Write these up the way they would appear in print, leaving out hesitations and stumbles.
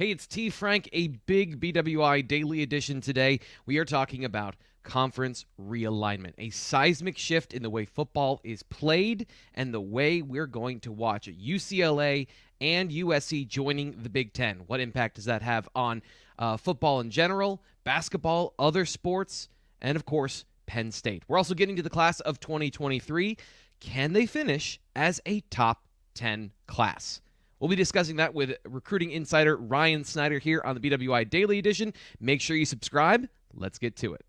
Hey, it's T-Frank, a big BWI daily edition today. We are talking about conference realignment, a seismic shift in the way football is played and the way we're going to watch UCLA and USC joining the Big Ten. What impact does that have on football in general, basketball, other sports, and of course, Penn State? We're also getting to the class of 2023. Can they finish as a top 10 class? We'll be discussing that with recruiting insider Ryan Snyder here on the BWI Daily Edition. Make sure you subscribe. Let's get to it.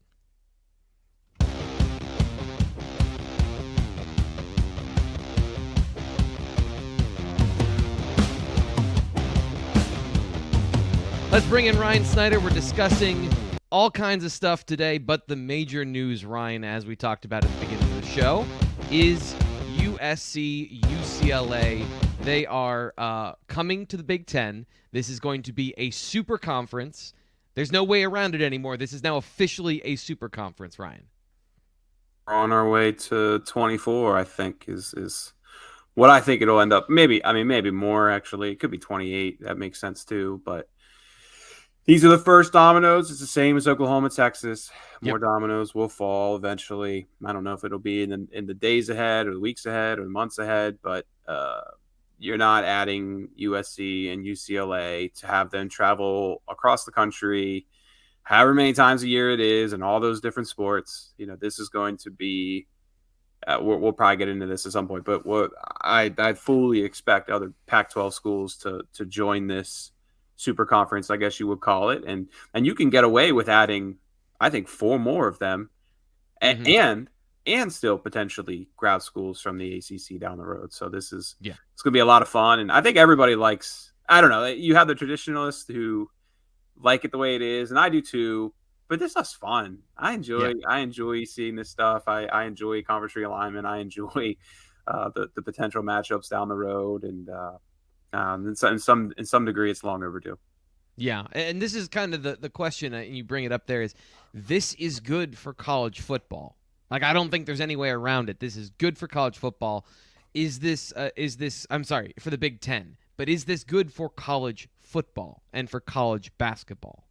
Let's bring in Ryan Snyder. We're discussing all kinds of stuff today, but the major news, Ryan, as we talked about at the beginning of the show, is USC, UCLA. They are coming to the Big Ten. This is going to be a super conference. There's no way around it anymore. This is now officially a super conference, Ryan. We're on our way to 24, I think, is what I think it'll end up. Maybe more, actually. It could be 28. That makes sense, too. But these are the first dominoes. It's the same as Oklahoma, Texas. More dominoes will fall eventually. I don't know if it'll be in the days ahead or the weeks ahead or the months ahead, but you're not adding USC and UCLA to have them travel across the country however many times a year it is and all those different sports. You know, this is going to be we'll probably get into this at some point, but what I fully expect other Pac-12 schools to join this super conference, I guess you would call it, and you can get away with adding, I think, 4 more of them, and still potentially grad schools from the ACC down the road. So it's going to be a lot of fun, and I think everybody likes. I don't know. You have the traditionalists who like it the way it is, and I do too. But this is fun. I enjoy seeing this stuff. I enjoy conference realignment. I enjoy the potential matchups down the road, and in some degree, it's long overdue. Yeah, and this is kind of the question, and you bring it up there, is this is good for college football. Like, I don't think there's any way around it. This is good for college football. Is this, I'm sorry, for the Big Ten, but is this good for college football and for college basketball?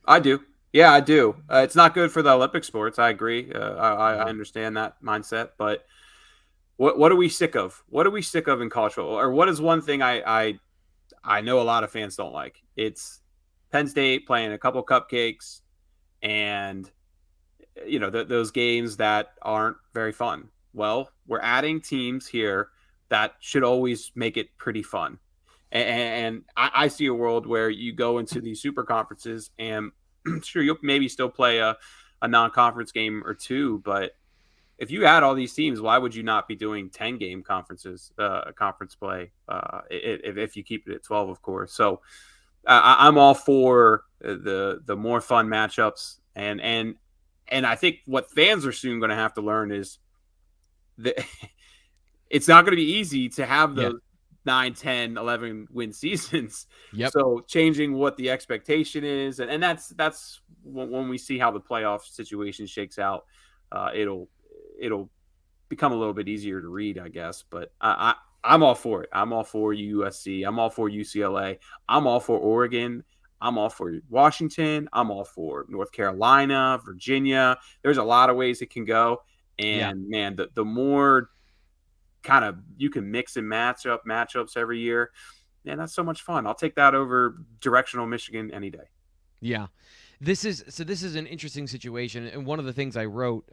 I do. Yeah, I do. It's not good for the Olympic sports. I agree. I understand that mindset, but what are we sick of? What are we sick of in college football? Or what is one thing I know a lot of fans don't like? It's Penn State playing a couple cupcakes and, you know, those games that aren't very fun. Well, we're adding teams here that should always make it pretty fun. And I see a world where you go into these super conferences and sure, you'll maybe still play a non-conference game or two, but if you add all these teams, why would you not be doing 10-game conferences, conference play, if you keep it at 12, of course? So I'm all for the more fun matchups, and I think what fans are soon going to have to learn is that it's not going to be easy to have those 9, 10, 11 win seasons. So changing what the expectation is, and that's when we see how the playoff situation shakes out, it'll become a little bit easier to read, I guess. But I'm all for it. I'm all for USC. I'm all for UCLA. I'm all for Oregon. I'm all for Washington. I'm all for North Carolina, Virginia. There's a lot of ways it can go. And man, the more kind of you can mix and matchups every year, man, that's so much fun. I'll take that over directional Michigan any day. Yeah. This is an interesting situation, and one of the things I wrote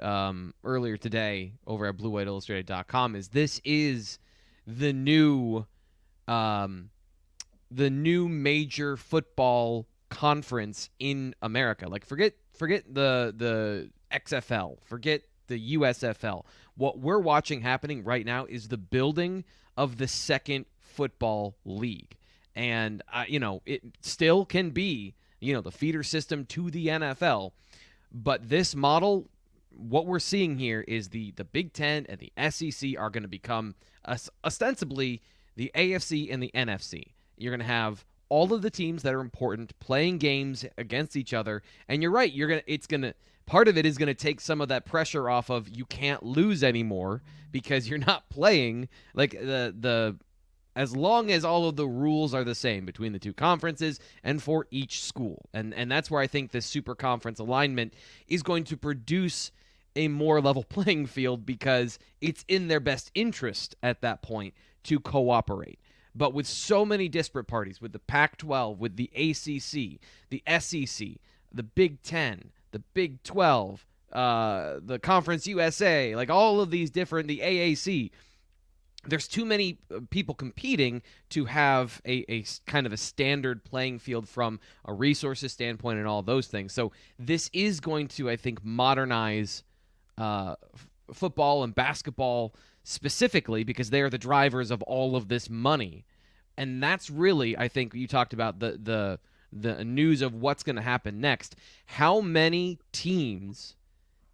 earlier today over at BlueWhiteIllustrated.com is this is the new major football conference in America. Like, forget the XFL, forget the USFL. What we're watching happening right now is the building of the second football league, and it still can be the feeder system to the NFL. But this model, what we're seeing here is the Big Ten and the SEC are going to become ostensibly the AFC and the NFC. You're going to have all of the teams that are important playing games against each other. And you're right, part of it is going to take some of that pressure off of you can't lose anymore because you're not playing like the as long as all of the rules are the same between the two conferences and for each school. And that's where I think this super conference alignment is going to produce a more level playing field, because it's in their best interest at that point to cooperate. But with so many disparate parties, with the Pac-12, with the ACC, the SEC, the Big Ten, the Big 12, the Conference USA, like all of these different, the AAC, there's too many people competing to have a kind of a standard playing field from a resources standpoint and all those things. So this is going to, I think, modernize football and basketball specifically, because they are the drivers of all of this money. And that's really, I think, you talked about the news of what's going to happen next. How many teams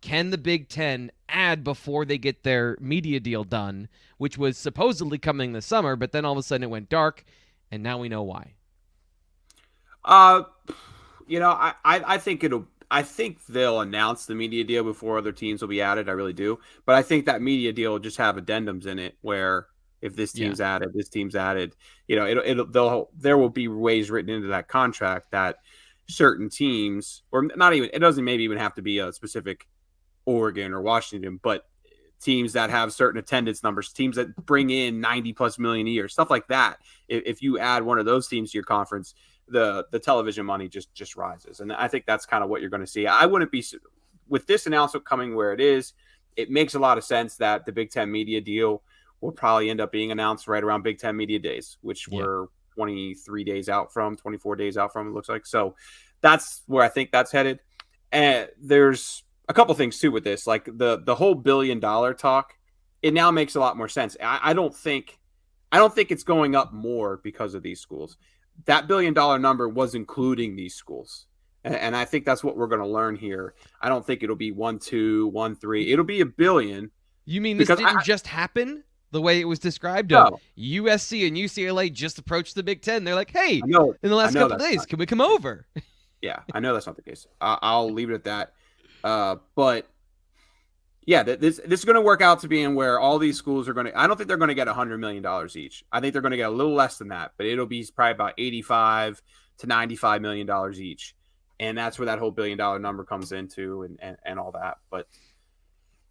can the Big Ten add before they get their media deal done, which was supposedly coming this summer, but then all of a sudden it went dark, and now we know why? I think they'll announce the media deal before other teams will be added. I really do. But I think that media deal will just have addendums in it where if this team's added, this team's added, there will be ways written into that contract that certain teams, or not even, it doesn't maybe even have to be a specific Oregon or Washington, but teams that have certain attendance numbers, teams that bring in 90 plus million a year, stuff like that. If you add one of those teams to your conference, the television money just rises. And I think that's kind of what you're going to see. I wouldn't be, with this announcement coming where it is, it makes a lot of sense that the Big Ten media deal will probably end up being announced right around Big Ten media days, which we're 24 days out from, it looks like. So that's where I think that's headed. And there's a couple things too with this, like the whole $1 billion talk. It now makes a lot more sense. I don't think it's going up more because of these schools. That $1 billion number was including these schools. And I think that's what we're going to learn here. I don't think it'll be 1, 2, 1, 3. It'll be $1 billion. You mean this didn't just happen the way it was described? No. USC and UCLA just approached the Big Ten. They're like, hey, in the last couple of days, can we come over? Yeah, I know that's not the case. I'll leave it at that. But yeah, this is going to work out to being where all these schools are going to, I don't think they're going to get $100 million each. I think they're going to get a little less than that, but it'll be probably about $85 to $95 million each. And that's where that whole $1 billion number comes into and all that. But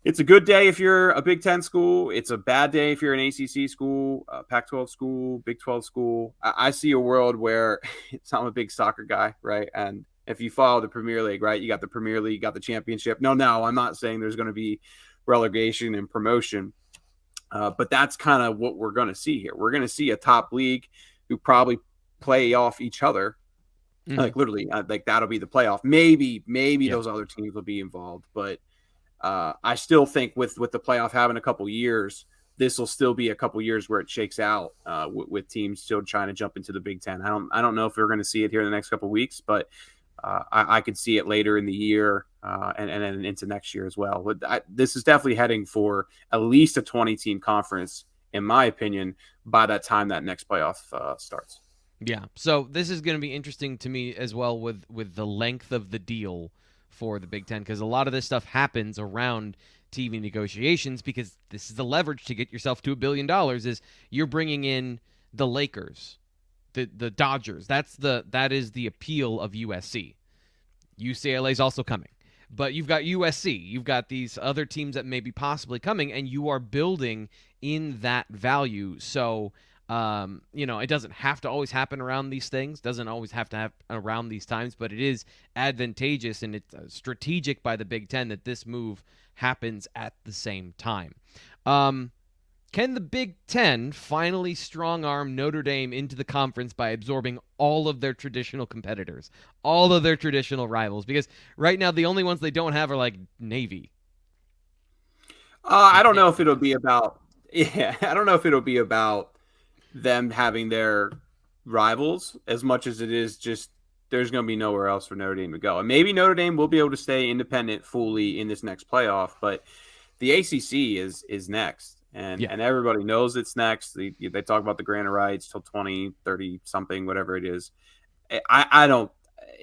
it's a good day if you're a Big Ten school. It's a bad day if you're an ACC school, a Pac-12 school, Big 12 school. I see a world where I'm a big soccer guy, right? And if you follow the Premier League, right, you got the Premier League, you got the championship. No, I'm not saying there's going to be relegation and promotion, but that's kind of what we're going to see here. We're going to see a top league who probably play off each other. Like literally, like that'll be the playoff. Maybe those other teams will be involved, but I still think with the playoff having a couple years, this will still be a couple years where it shakes out with teams still trying to jump into the Big Ten. I don't know if we're going to see it here in the next couple of weeks, but I could see it later in the year and then into next year as well. This is definitely heading for at least a 20-team conference, in my opinion, by that time that next playoff starts. Yeah, so this is going to be interesting to me as well with the length of the deal for the Big Ten, because a lot of this stuff happens around TV negotiations, because this is the leverage to get yourself to $1 billion is you're bringing in the Lakers, the Dodgers. That is the appeal of USC. UCLA is also coming. But you've got USC. You've got these other teams that may be possibly coming, and you are building in that value. So it doesn't have to always happen around these things, doesn't always have to happen around these times, but it is advantageous and it's strategic by the Big Ten that this move happens at the same time. Can the Big Ten finally strong-arm Notre Dame into the conference by absorbing all of their traditional competitors, all of their traditional rivals? Because right now the only ones they don't have are like Navy. I don't know if it'll be about them having their rivals as much as it is just there's going to be nowhere else for Notre Dame to go. And maybe Notre Dame will be able to stay independent fully in this next playoff, but the ACC is next. And everybody knows it's next. They talk about the grant of rights till 2030 something, whatever it is. I don't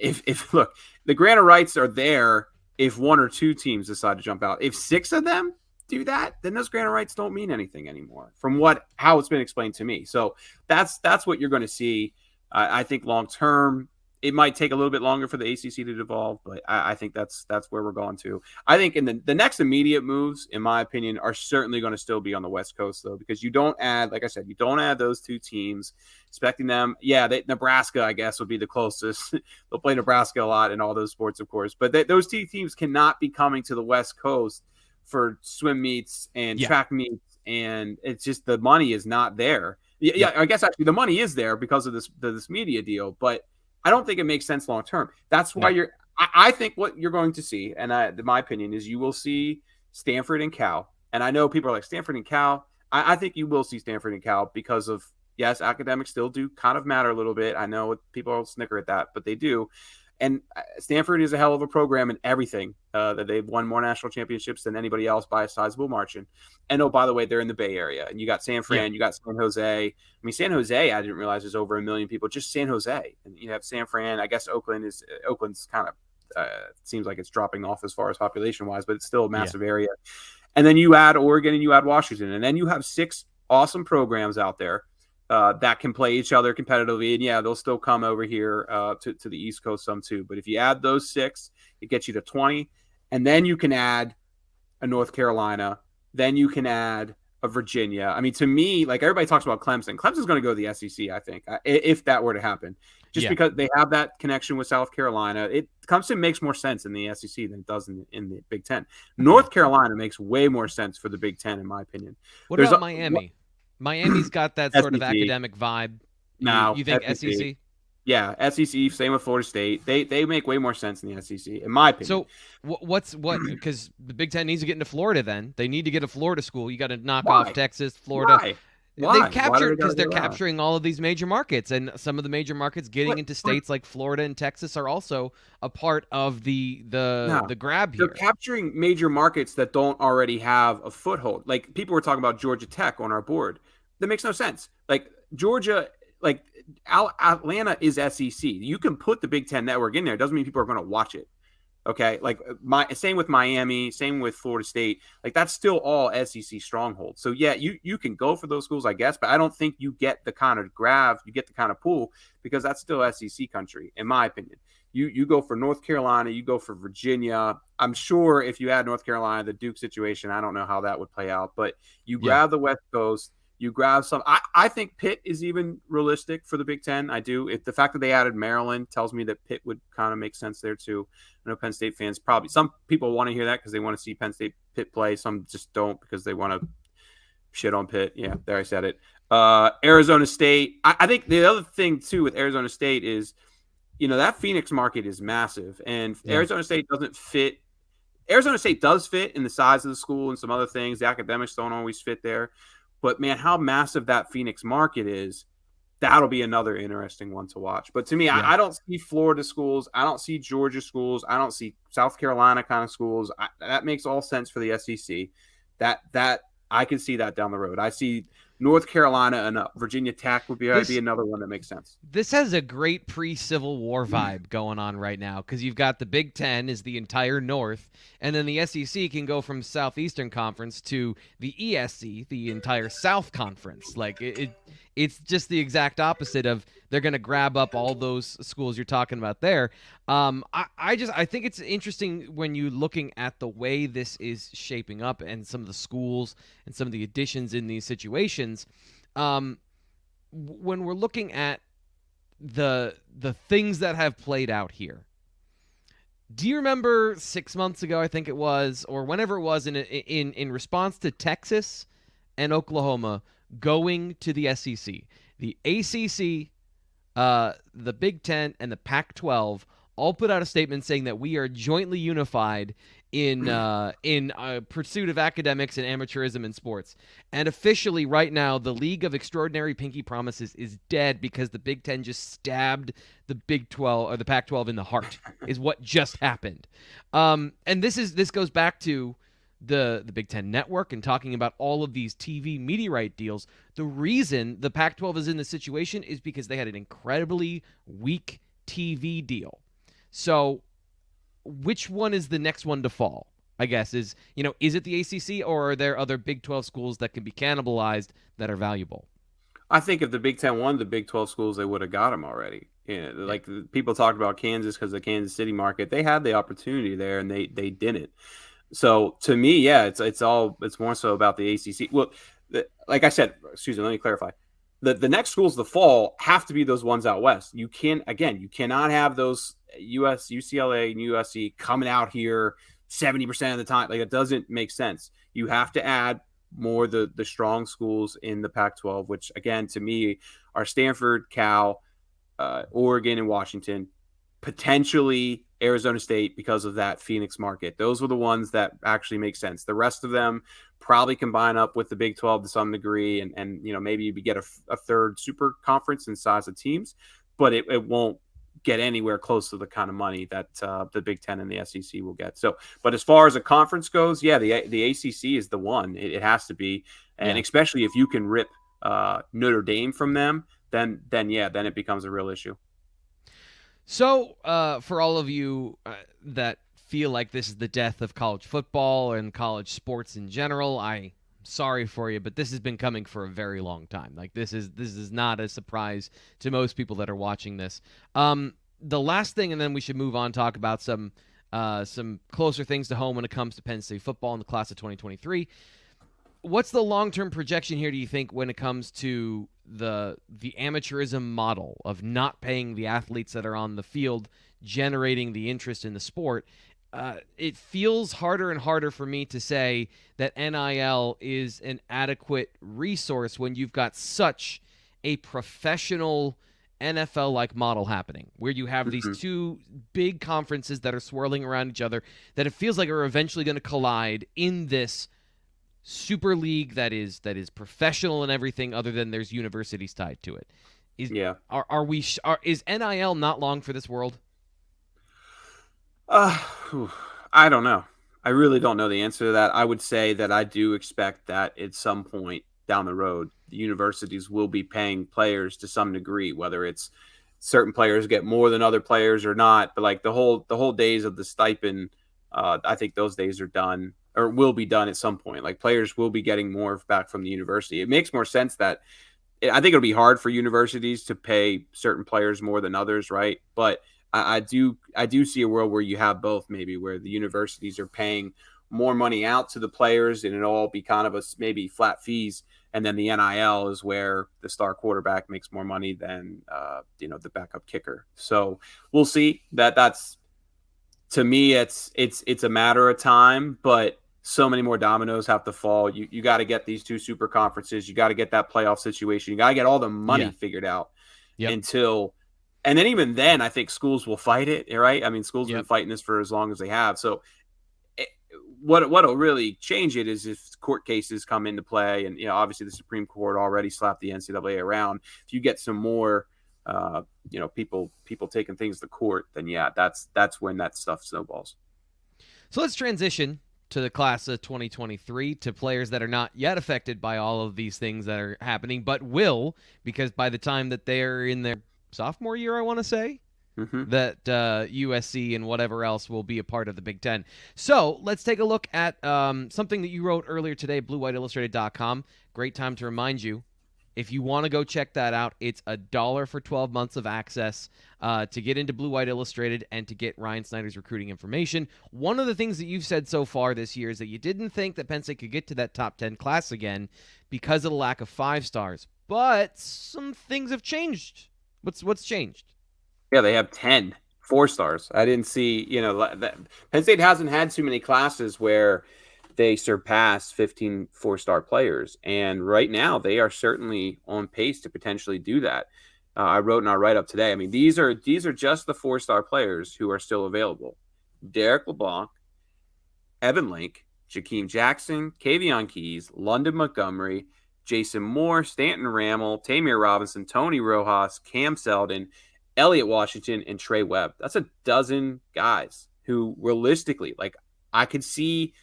– look, the grant of rights are there if one or two teams decide to jump out. If 6 of them do that, then those grant rights don't mean anything anymore from how it's been explained to me. So that's what you're going to see. I think long term, it might take a little bit longer for the ACC to devolve, but I think that's where we're going to. I think in the next immediate moves, in my opinion, are certainly going to still be on the West Coast, though, because you don't add, like I said, you don't add those two teams, expecting them. Yeah, Nebraska, I guess, would be the closest. They'll play Nebraska a lot in all those sports, of course, but those two teams cannot be coming to the West Coast for swim meets and track meets, and it's just the money is not there. Yeah, I guess actually the money is there because of this media deal, but I don't think it makes sense long term. That's why I think what you're going to see, and my opinion is you will see Stanford and Cal. And I know people are like Stanford and Cal. I think you will see Stanford and Cal because of, yes, academics still do kind of matter a little bit. I know people will snicker at that, but they do. And Stanford is a hell of a program in everything. That they've won more national championships than anybody else by a sizable margin. And oh, by the way, they're in the Bay Area. And you got San Fran, you got San Jose. I mean, San Jose, I didn't realize there's over 1 million people. Just San Jose. And you have San Fran. I guess Oakland's kind of seems like it's dropping off as far as population wise, but it's still a massive area. And then you add Oregon and you add Washington, and then you have 6 awesome programs out there that can play each other competitively. And yeah, they'll still come over here to the East Coast some too. But if you add those 6, it gets you to 20. And then you can add a North Carolina. Then you can add a Virginia. I mean, to me, like everybody talks about Clemson. Clemson's going to go to the SEC, I think, if that were to happen. Just because they have that connection with South Carolina. Clemson makes more sense in the SEC than it does in the Big Ten. North Carolina makes way more sense for the Big Ten, in my opinion. What about Miami? Miami's got that sort of academic vibe. You think SEC? Yeah, SEC, same with Florida State. They make way more sense in the SEC, in my opinion. So because the Big Ten needs to get into Florida then. They need to get a Florida school. You got to knock off Texas, Florida. Why? They've captured because they're capturing all of these major markets, and some of the major markets getting into states like Florida and Texas are also a part of the grab here. They're capturing major markets that don't already have a foothold. Like people were talking about Georgia Tech on our board. That makes no sense. Like Georgia, like Atlanta is SEC. You can put the Big Ten network in there. It doesn't mean people are going to watch it. Okay, like same with Miami, same with Florida State. Like that's still all SEC strongholds. So yeah, you can go for those schools, I guess, but I don't think you get the kind of grab, you get the kind of pull because that's still SEC country, in my opinion. You go for North Carolina, you go for Virginia. I'm sure if you add North Carolina, the Duke situation, I don't know how that would play out, but you grab the West Coast. You grab some. I think Pitt is even realistic for the Big Ten. I do. If the fact that they added Maryland tells me that Pitt would kind of make sense there too. I know Penn State fans probably. Some people want to hear that because they want to see Penn State Pitt play. Some just don't because they want to shit on Pitt. Yeah, there I said it. Arizona State. I think the other thing too with Arizona State is, that Phoenix market is massive, and Arizona State doesn't fit. Arizona State does fit in the size of the school and some other things. The academics don't always fit there. But, man, how massive that Phoenix market is, that'll be another interesting one to watch. But to me, I don't see Florida schools. I don't see Georgia schools. I don't see South Carolina kind of schools. That makes all sense for the SEC. That I can see that down the road. I see North Carolina and Virginia Tech would be another one that makes sense. This has a great pre-Civil War vibe going on right now because you've got the Big Ten is the entire North, and then the SEC can go from Southeastern Conference to the ESC, the entire South Conference. Like it's just the exact opposite of they're going to grab up all those schools you're talking about there. I think it's interesting when you're looking at the way this is shaping up and some of the schools and some of the additions in these situations. When we're looking at the things that have played out here, do you remember 6 months ago, I think it was, or whenever it was, in response to Texas and Oklahoma going to the SEC, the ACC, the Big Ten, and the Pac-12 all put out a statement saying that we are jointly unified in pursuit of academics and amateurism in sports. And officially right now, the League of Extraordinary Pinky Promises is dead because the Big Ten just stabbed the Big 12 or the Pac-12 in the heart is what just happened. And this goes back to the Big Ten Network and talking about all of these TV media right deals. The reason the Pac-12 is in this situation is because they had an incredibly weak TV deal. So which one is the next one to fall? I guess, is it the ACC, or are there other Big 12 schools that can be cannibalized that are valuable? I think if the Big Ten won the Big 12 schools, they would have got them already. Yeah, Yeah. like people talked about Kansas because of the Kansas City market. They had the opportunity there and they didn't. So to me, yeah, it's more so about the ACC. Well, like I said, excuse me, let me clarify. The next schools the fall have to be those ones out west. You cannot have those UCLA, and USC coming out here 70% of the time. Like, it doesn't make sense. You have to add more the strong schools in the Pac-12, which again to me are Stanford, Cal, Oregon, and Washington, potentially Arizona State because of that Phoenix market. Those were the ones that actually make sense. The rest of them probably combine up with the Big 12 to some degree, and maybe you get a third super conference in size of teams, but it won't get anywhere close to the kind of money that the Big Ten and the SEC will get. So, but as far as a conference goes, yeah, the ACC is the one. It has to be, and especially if you can rip Notre Dame from them, then it becomes a real issue. So, for all of you that feel like this is the death of college football and college sports in general, I'm sorry for you, but this has been coming for a very long time. Like, this is not a surprise to most people that are watching this. The last thing, and then we should move on, talk about some closer things to home when it comes to Penn State football in the class of 2023. What's the long-term projection here, do you think, when it comes to the amateurism model of not paying the athletes that are on the field, generating the interest in the sport? It feels harder and harder for me to say that NIL is an adequate resource when you've got such a professional NFL-like model happening, where you have these two big conferences that are swirling around each other that it feels like are eventually going to collide in this super league that is professional and everything, other than there's universities tied to it. Is NIL not long for this world? I don't know. I really don't know the answer to that. I would say that I do expect that at some point down the road, the universities will be paying players to some degree, whether it's certain players get more than other players or not. But like the whole days of the stipend, I think those days are done, or will be done at some point. Like, players will be getting more back from the university. It makes more sense that I think it'll be hard for universities to pay certain players more than others, right? But I do see a world where you have both, maybe, where the universities are paying more money out to the players and it'll all be kind of maybe flat fees. And then the NIL is where the star quarterback makes more money than the backup kicker. So we'll see. That's, to me, it's a matter of time, but so many more dominoes have to fall. You got to get these two super conferences. You got to get that playoff situation. You got to get all the money figured out until, and then even then, I think schools will fight it, right? I mean, schools have been fighting this for as long as they have. So what'll really change it is if court cases come into play, and obviously the Supreme Court already slapped the NCAA around. If you get some more people taking things to court, then that's when that stuff snowballs. So let's transition to the class of 2023, to players that are not yet affected by all of these things that are happening, but will, because by the time that they're in their sophomore year, I want to say, that USC and whatever else will be a part of the Big Ten. So let's take a look at something that you wrote earlier today, BlueWhiteIllustrated.com. Great time to remind you, if you want to go check that out, it's $1 for 12 months of access to get into Blue White Illustrated and to get Ryan Snyder's recruiting information. One of the things that you've said so far this year is that you didn't think that Penn State could get to that top 10 class again because of the lack of 5 stars. But some things have changed. What's changed? Yeah, they have 10 4-stars. I didn't see, Penn State hasn't had too many classes where they surpass 15 4-star players. And right now they are certainly on pace to potentially do that. I wrote in our write-up today. I mean, these are just the 4-star players who are still available. Derek LeBlanc, Evan Link, Jakeem Jackson, Kavion Keys, London Montgomery, Jason Moore, Stanton Ramel, Tamir Robinson, Tony Rojas, Cam Seldon, Elliott Washington, and Trey Webb. That's a dozen guys who realistically, like, I could see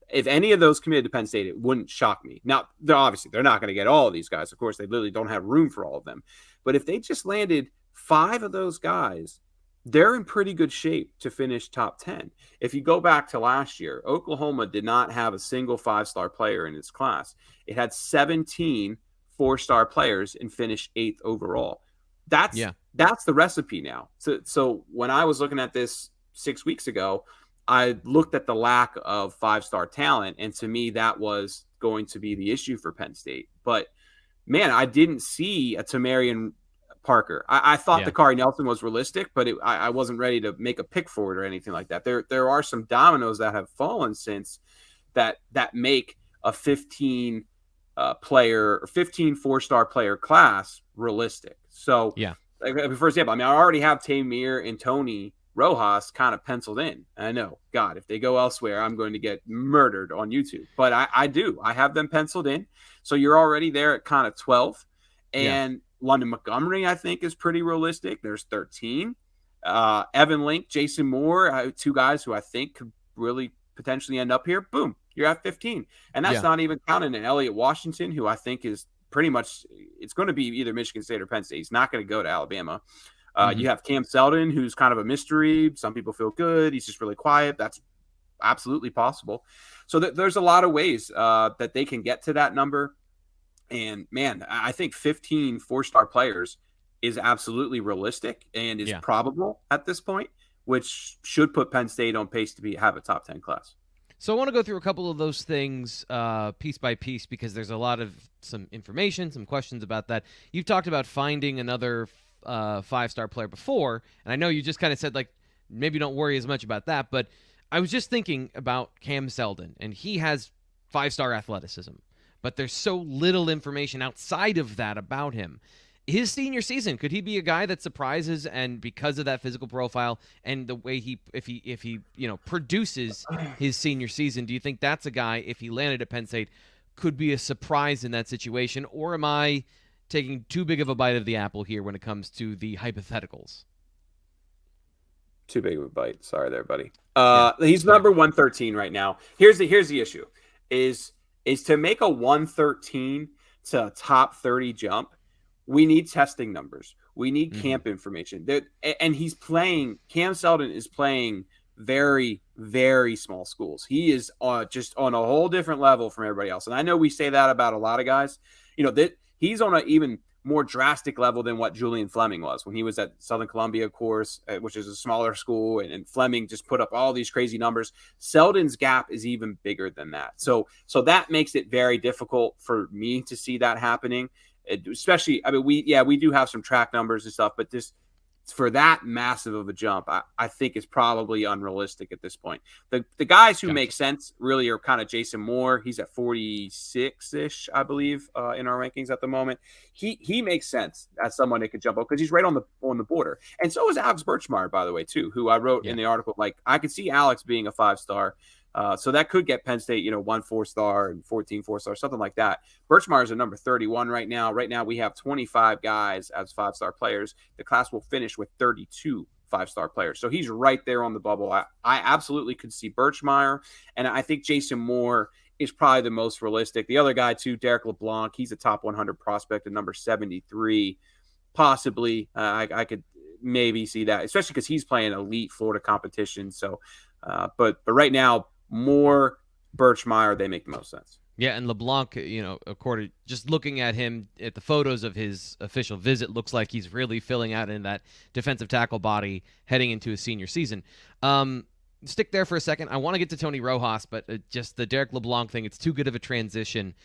if any of those committed to Penn State, it wouldn't shock me. Now, they're not going to get all of these guys. Of course, they literally don't have room for all of them. But if they just landed 5 of those guys, they're in pretty good shape to finish top 10. If you go back to last year, Oklahoma did not have a single 5-star player in its class. It had 17 4-star players and finished 8th overall. That's the recipe now. So when I was looking at this 6 weeks ago, I looked at the lack of 5-star talent, and to me that was going to be the issue for Penn State. But man, I didn't see a Tamarian Parker. I thought the Kari Nelson was realistic, but I wasn't ready to make a pick for it or anything like that. There are some dominoes that have fallen since that make a 15 player or 15 4-star player class realistic. So for example, I mean, I already have Tamir and Tony Rojas kind of penciled in. I know, God, if they go elsewhere, I'm going to get murdered on YouTube. But I have them penciled in. So you're already there at kind of 12. And London Montgomery, I think, is pretty realistic. There's 13. Evan Link, Jason Moore, two guys who I think could really potentially end up here. Boom, you're at 15. And that's not even counting an Elliott Washington, who I think is pretty much – it's going to be either Michigan State or Penn State. He's not going to go to Alabama. You have Cam Seldon, who's kind of a mystery. Some people feel good. He's just really quiet. That's absolutely possible. So there's a lot of ways that they can get to that number. And, man, I think 15 4-star players is absolutely realistic and is probable at this point, which should put Penn State on pace to have a top 10 class. So I want to go through a couple of those things piece by piece because there's a lot of some information, some questions about that. You've talked about finding another 5-star player before, and I know you just kind of said, like, maybe don't worry as much about that, but I was just thinking about Cam Seldon, and he has 5-star athleticism. But there's so little information outside of that about him. His senior season, could he be a guy that surprises, and because of that physical profile and the way if he produces his senior season, do you think that's a guy, if he landed at Penn State, could be a surprise in that situation? Or am I taking too big of a bite of the apple here when it comes to the hypotheticals? Too big of a bite. Sorry there, buddy. He's number 113 right now. Here's the issue is to make a 113 to a top 30 jump, we need testing numbers. We need camp information. And Cam Seldon is playing very, very small schools. He is just on a whole different level from everybody else. And I know we say that about a lot of guys. That he's on an even more drastic level than what Julian Fleming was when he was at Southern Columbia, of course, which is a smaller school, and Fleming just put up all these crazy numbers. Seldon's gap is even bigger than that. So that makes it very difficult for me to see that happening, especially, I mean, we do have some track numbers and stuff, but just for that massive of a jump, I think is probably unrealistic at this point. The guys who make sense really are kind of Jason Moore. He's at 46-ish, I believe, in our rankings at the moment. He makes sense as someone that could jump up because he's right on the border. And so is Alex Birchmeyer, by the way, too, who I wrote in the article. Like, I could see Alex being a 5-star. So that could get Penn State, 1 4-star and 14 4-star, something like that. Birchmeyer is at number 31 right now. Right now we have 25 guys as 5-star players. The class will finish with 32 5-star players. So he's right there on the bubble. I absolutely could see Birchmeyer, and I think Jason Moore is probably the most realistic. The other guy, too, Derek LeBlanc, he's a top 100 prospect at number 73. Possibly, I could maybe see that, especially because he's playing elite Florida competition. So, but right now, Moore, Birchmeyer, they make the most sense. Yeah, and LeBlanc, according just looking at him at the photos of his official visit, looks like he's really filling out in that defensive tackle body heading into his senior season. Stick there for a second. I want to get to Tony Rojas, but just the Derek LeBlanc thing, it's too good of a transition.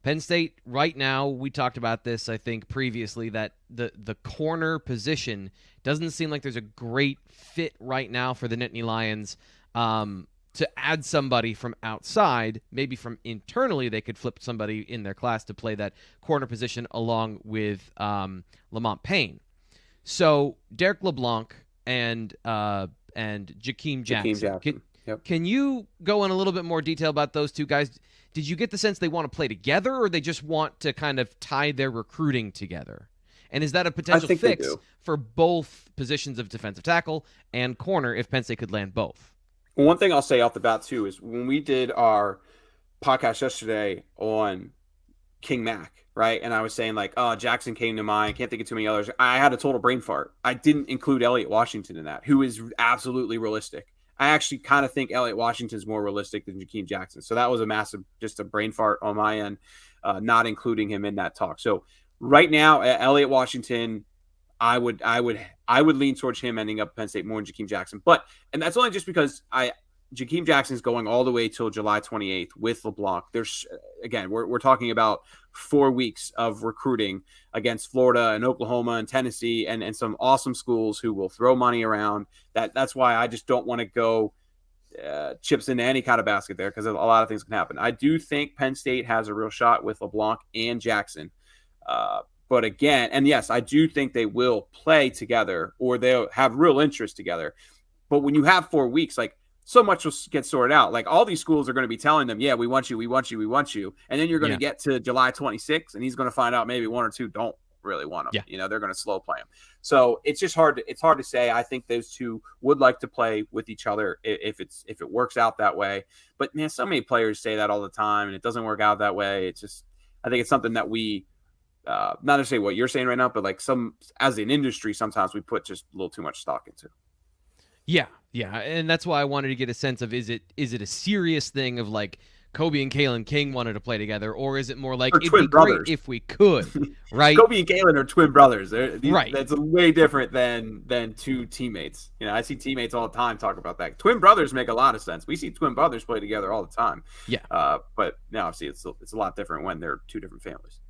Penn State, right now, we talked about this, I think, previously, that the corner position doesn't seem like there's a great fit right now for the Nittany Lions. To add somebody from outside, maybe from internally, they could flip somebody in their class to play that corner position along with Lamont Payne. So Derek LeBlanc and Jakeem Jackson. Can you go in a little bit more detail about those two guys? Did you get the sense they want to play together, or they just want to kind of tie their recruiting together? And is that a potential fix for both positions of defensive tackle and corner if Penn State could land both? One thing I'll say off the bat, too, is when we did our podcast yesterday on King Mac, right? And I was saying like, oh, Jackson came to mind. Can't think of too many others. I had a total brain fart. I didn't include Elliott Washington in that, who is absolutely realistic. I actually kind of think Elliott Washington is more realistic than Jakeem Jackson. So that was a massive, just a brain fart on my end, not including him in that talk. So right now, Elliott Washington, I would lean towards him ending up Penn State more than Jakeem Jackson. And that's only just because Jakeem Jackson is going all the way till July 28th with LeBlanc. There's, again, we're talking about 4 weeks of recruiting against Florida and Oklahoma and Tennessee and some awesome schools who will throw money around. That's why I just don't want to go chips into any kind of basket there, because a lot of things can happen. I do think Penn State has a real shot with LeBlanc and Jackson. But again, and yes, I do think they will play together, or they'll have real interest together. But when you have 4 weeks, like, so much will get sorted out. Like, all these schools are going to be telling them, yeah, we want you, we want you, we want you. And then you're going to get to July 26th, and he's going to find out maybe one or two don't really want him. Yeah. They're going to slow play him. So it's just hard to say. I think those two would like to play with each other if it works out that way. But man, so many players say that all the time, and it doesn't work out that way. It's just, I think it's something that we, not necessarily what you're saying right now, but like as an industry, sometimes we put just a little too much stock into. Yeah, and that's why I wanted to get a sense of, is it a serious thing of like Kobe and Kalen King wanted to play together, or is it more like it'd be great if we could, right? Kobe and Kalen are twin brothers. Right. That's way different than two teammates. I see teammates all the time talk about that. Twin brothers make a lot of sense. We see twin brothers play together all the time. Yeah. But now obviously it's a lot different when they're two different families.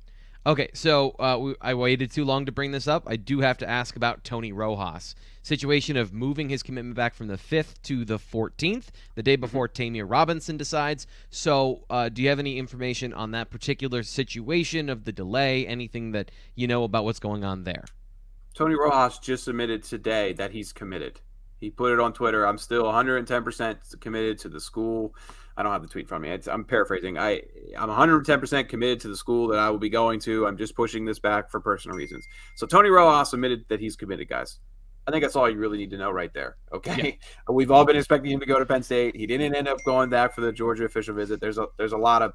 Okay, so I waited too long to bring this up. I do have to ask about Tony Rojas. Situation of moving his commitment back from the 5th to the 14th, the day before Tamir Robinson decides. So do you have any information on that particular situation of the delay, anything that you know about what's going on there? Tony Rojas just admitted today that he's committed. He put it on Twitter. I'm still 110% committed to the school. I don't have the tweet from me. I'm paraphrasing. I'm 110% committed to the school that I will be going to. I'm just pushing this back for personal reasons. So Tony Rojas admitted that he's committed, guys. I think that's all you really need to know right there. Okay. Yeah. We've all been expecting him to go to Penn State. He didn't end up going back for the Georgia official visit. There's a lot of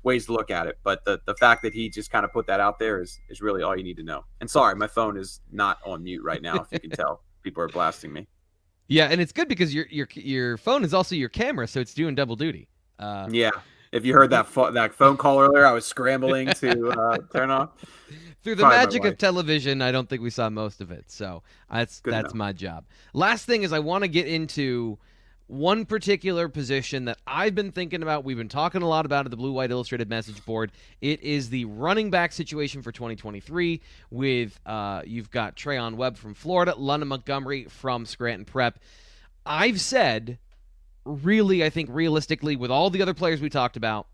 ways to look at it, but the fact that he just kind of put that out there is really all you need to know. And sorry, my phone is not on mute right now. If you can tell, people are blasting me. Yeah, and it's good because your phone is also your camera, so it's doing double duty. Yeah, if you heard that phone call earlier, I was scrambling to turn off. Through the magic of television, I don't think we saw most of it, so that's my job. Last thing is I want to get into one particular position that I've been thinking about. We've been talking a lot about at the Blue White Illustrated message board. It is the running back situation for 2023 with you've got Trayon Webb from Florida, London Montgomery from Scranton Prep. I've said, really, I think realistically, with all the other players we talked about,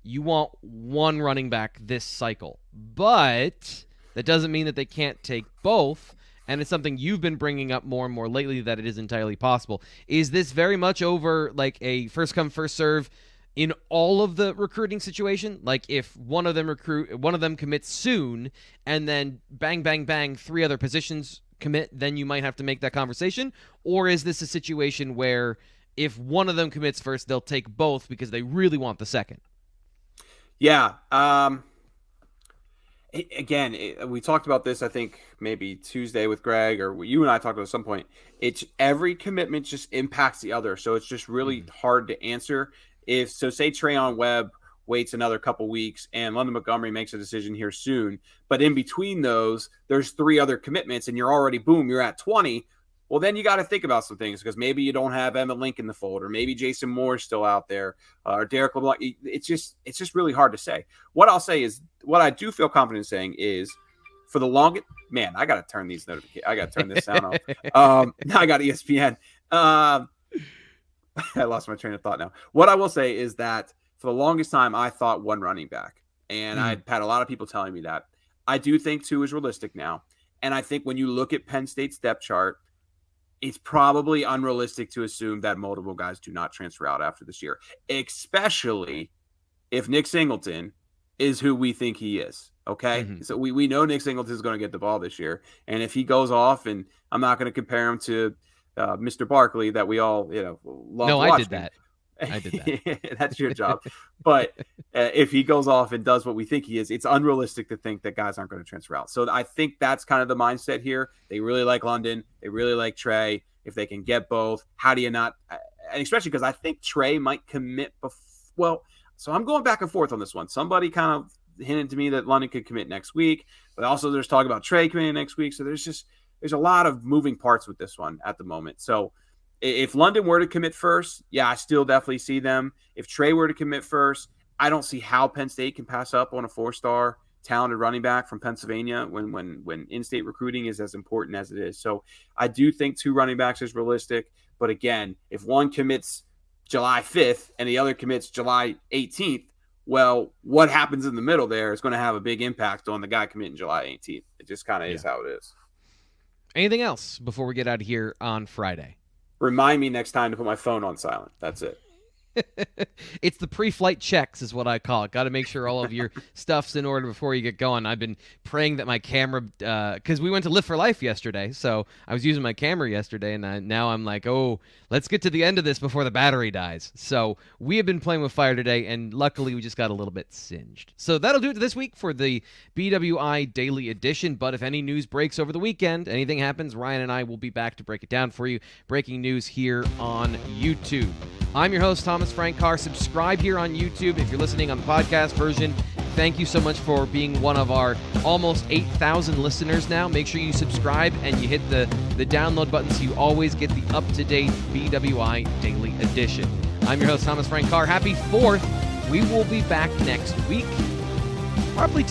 you want one running back this cycle. But that doesn't mean that they can't take both. And it's something you've been bringing up more and more lately, that it is entirely possible. Is this very much over like a first come, first serve in all of the recruiting situation? Like if one of them commits soon and then bang, bang, bang, 3 other positions commit, then you might have to make that conversation? Or is this a situation where if one of them commits first, they'll take both because they really want the second? Yeah. Again, we talked about this, I think, maybe Tuesday with Greg, or you and I talked about it at some point. It's every commitment just impacts the other. So it's just really hard to answer. Say Trayon Webb waits another couple weeks and London Montgomery makes a decision here soon, but in between those, there's 3 other commitments and you're already, you're at 20. Well, then you got to think about some things, because maybe you don't have Emmett Link in the fold, or maybe Jason Moore's still out there, or Derek LeBlanc. It's just really hard to say. What I'll say is, what I do feel confident saying is, for the longest, man, I got to turn these notifications. I got to turn this sound off. Now I got ESPN. I lost my train of thought now. What I will say is that for the longest time, I thought one running back, and I'd had a lot of people telling me that. I do think 2 is realistic now, and I think when you look at Penn State's depth chart, it's probably unrealistic to assume that multiple guys do not transfer out after this year, especially if Nick Singleton is who we think he is. Okay. Mm-hmm. So we know Nick Singleton is going to get the ball this year. And if he goes off, and I'm not going to compare him to Mr. Barkley that we all, love watching. I did that. I did that. That's your job. But if he goes off and does what we think he is, it's unrealistic to think that guys aren't going to transfer out. So I think that's kind of the mindset here. They really like London. They really like Trey. If they can get both, how do you not? And especially because I think Trey might commit well, so I'm going back and forth on this one. Somebody kind of hinted to me that London could commit next week, but also there's talk about Trey committing next week. So there's a lot of moving parts with this one at the moment. So if London were to commit first, yeah, I still definitely see them. If Trey were to commit first, I don't see how Penn State can pass up on a 4-star talented running back from Pennsylvania when in-state recruiting is as important as it is. So I do think 2 running backs is realistic. But again, if one commits July 5th and the other commits July 18th, well, what happens in the middle there is going to have a big impact on the guy committing July 18th. It just kind of is how it is. Anything else before we get out of here on Friday? Remind me next time to put my phone on silent. That's it. It's the pre-flight checks is what I call it. Got to make sure all of your stuff's in order before you get going. I've been praying that my camera, because we went to Live for Life yesterday, so I was using my camera yesterday, and now I'm like, oh, let's get to the end of this before the battery dies. So we have been playing with fire today, and luckily we just got a little bit singed. So that'll do it this week for the BWI Daily Edition, but if any news breaks over the weekend, anything happens, Ryan and I will be back to break it down for you. Breaking news here on YouTube. I'm your host, Thomas Frank Carr. Subscribe here on YouTube if you're listening on the podcast version. Thank you so much for being one of our almost 8,000 listeners now. Make sure you subscribe and you hit the download button so you always get the up-to-date BWI Daily Edition. I'm your host, Thomas Frank Carr. Happy 4th. We will be back next week. Probably